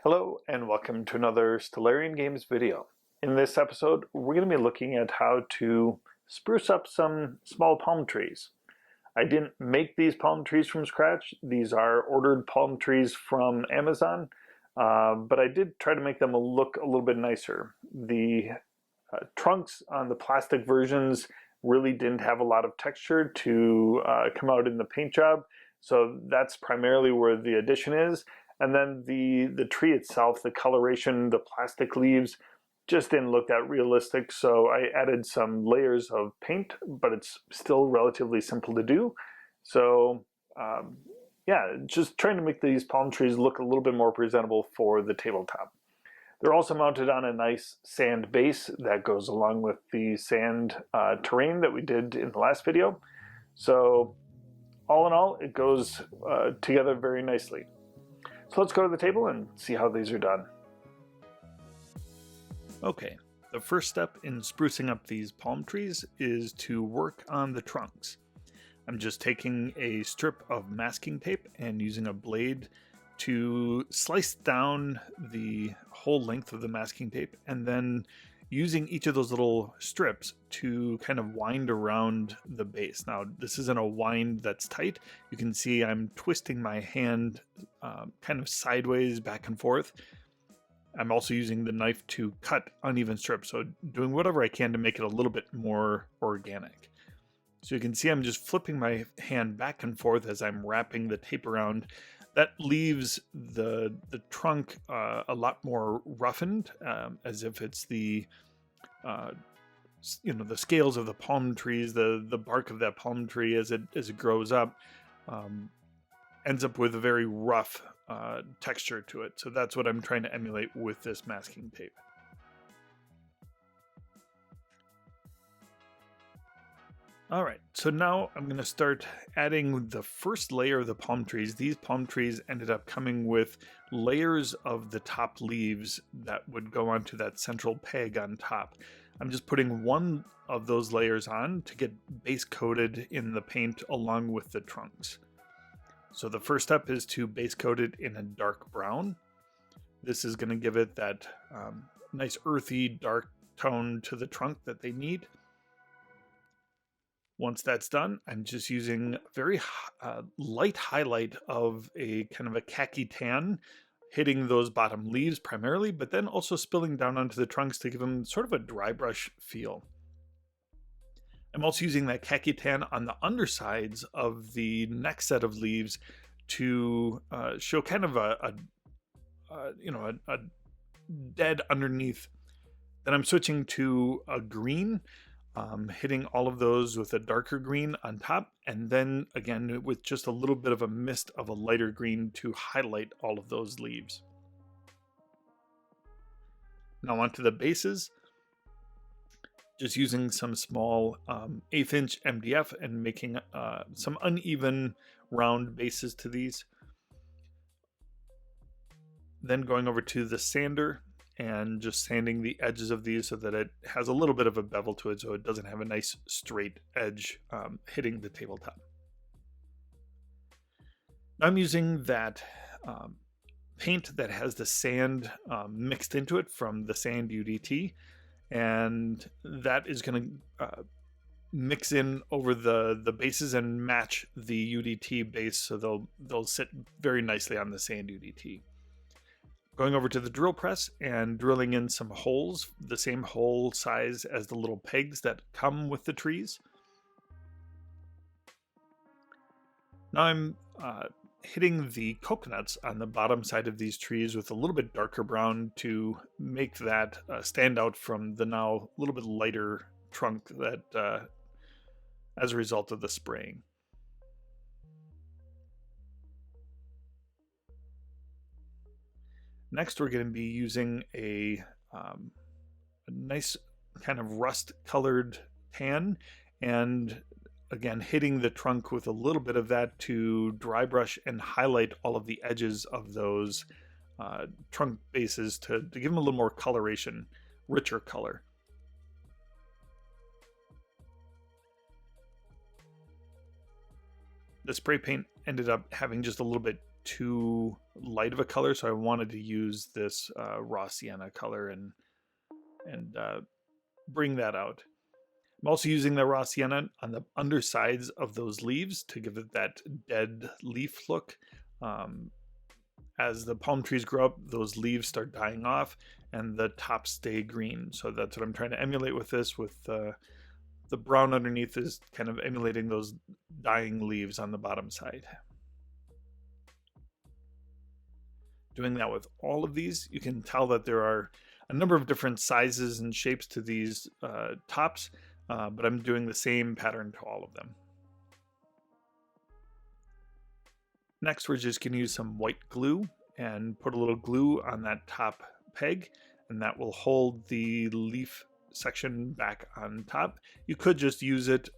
Hello and welcome to another Stellarian Games video. In this episode, we're going to be looking at how to spruce up some small palm trees. I didn't make these palm trees from scratch. These are ordered palm trees from Amazon, but I did try to make them look a little bit nicer. The trunks on the plastic versions really didn't have a lot of texture to come out in the paint job, so that's primarily where the addition is. And then the tree itself, the coloration, the plastic leaves just didn't look that realistic, so I added some layers of paint, but it's still relatively simple to do. So yeah, just trying to make these palm trees look a little bit more presentable for the tabletop. They're also mounted on a nice sand base that goes along with the sand terrain that we did in the last video. So all in all, it goes together very nicely. So let's go to the table and see how these are done. Okay, the first step in sprucing up these palm trees is to work on the trunks. I'm just taking a strip of masking tape and using a blade to slice down the whole length of the masking tape, and then using each of those little strips to kind of wind around the base. Now, this isn't a wind that's tight. You can see I'm twisting my hand kind of sideways back and forth. I'm also using the knife to cut uneven strips, so doing whatever I can to make it a little bit more organic. So you can see I'm just flipping my hand back and forth as I'm wrapping the tape around. That leaves the trunk a lot more roughened, as if it's the the scales of the palm trees, the bark of that palm tree as it grows up, ends up with a very rough texture to it. So that's what I'm trying to emulate with this masking tape. All right, so now I'm going to start adding the first layer of the palm trees. These palm trees ended up coming with layers of the top leaves that would go onto that central peg on top. I'm just putting one of those layers on to get base coated in the paint along with the trunks. So the first step is to base coat it in a dark brown. This is going to give it that nice earthy dark tone to the trunk that they need. Once that's done, I'm just using a very light highlight of a kind of a khaki tan, hitting those bottom leaves primarily, but then also spilling down onto the trunks to give them sort of a dry brush feel. I'm also using that khaki tan on the undersides of the next set of leaves to show kind of a dead underneath. Then I'm switching to a green, hitting all of those with a darker green on top, and then again with just a little bit of a mist of a lighter green to highlight all of those leaves. Now onto the bases. Just using some small 1/8 inch MDF and making some uneven round bases to these. Then going over to the sander and just sanding the edges of these so that it has a little bit of a bevel to it, so it doesn't have a nice straight edge hitting the tabletop. Now I'm using that paint that has the sand mixed into it from the sand UDT, and that is going to mix in over the bases and match the UDT base, so they'll sit very nicely on the sand UDT. Going over to the drill press and drilling in some holes, the same hole size as the little pegs that come with the trees. Now I'm hitting the coconuts on the bottom side of these trees with a little bit darker brown to make that stand out from the now a little bit lighter trunk that as a result of the spraying. Next, we're going to be using a nice kind of rust-colored tan, and again hitting the trunk with a little bit of that to dry brush and highlight all of the edges of those trunk bases to give them a little more coloration, richer color. The spray paint ended up having just a little bit too light of a color, so I wanted to use this raw sienna color and bring that out. I'm also using the raw sienna on the undersides of those leaves to give it that dead leaf look. As the palm trees grow up, those leaves start dying off and the tops stay green. So that's what I'm trying to emulate with this, with the brown underneath is kind of emulating those dying leaves on the bottom side. Doing that with all of these, you can tell that there are a number of different sizes and shapes to these tops, but I'm doing the same pattern to all of them. Next, we're just going to use some white glue and put a little glue on that top peg, and that will hold the leaf section back on top. You could just use it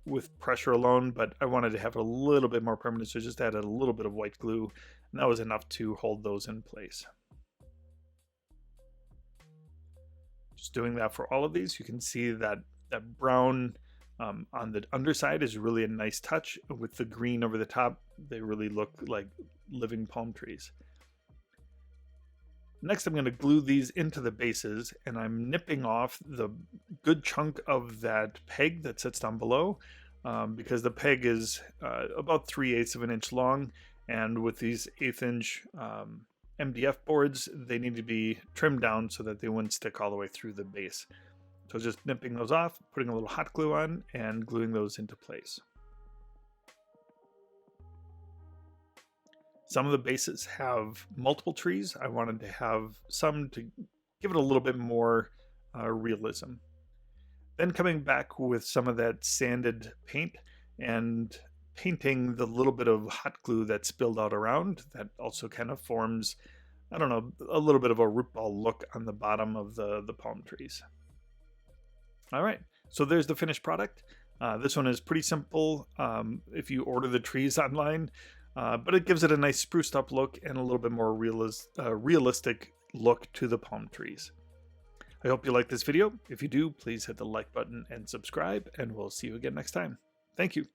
with pressure alone, but I wanted to have a little bit more permanent, so just added a little bit of white glue, and that was enough to hold those in place. Just doing that for all of these, you can see that brown on the underside is really a nice touch. With the green over the top, they really look like living palm trees. Next, I'm going to glue these into the bases, and I'm nipping off the good chunk of that peg that sits down below, because the peg is about 3/8 of an inch long, and with these 1/8 inch MDF boards, they need to be trimmed down so that they wouldn't stick all the way through the base. So just nipping those off, putting a little hot glue on, and gluing those into place. Some of the bases have multiple trees. I wanted to have some to give it a little bit more realism. Then coming back with some of that sanded paint and painting the little bit of hot glue that spilled out around, that also kind of forms, I don't know, a little bit of a root ball look on the bottom of the palm trees. All right, so there's the finished product. This one is pretty simple if you order the trees online, but it gives it a nice spruced up look and a little bit more realistic look to the palm trees. I hope you like this video. If you do, please hit the like button and subscribe, and we'll see you again next time. Thank you.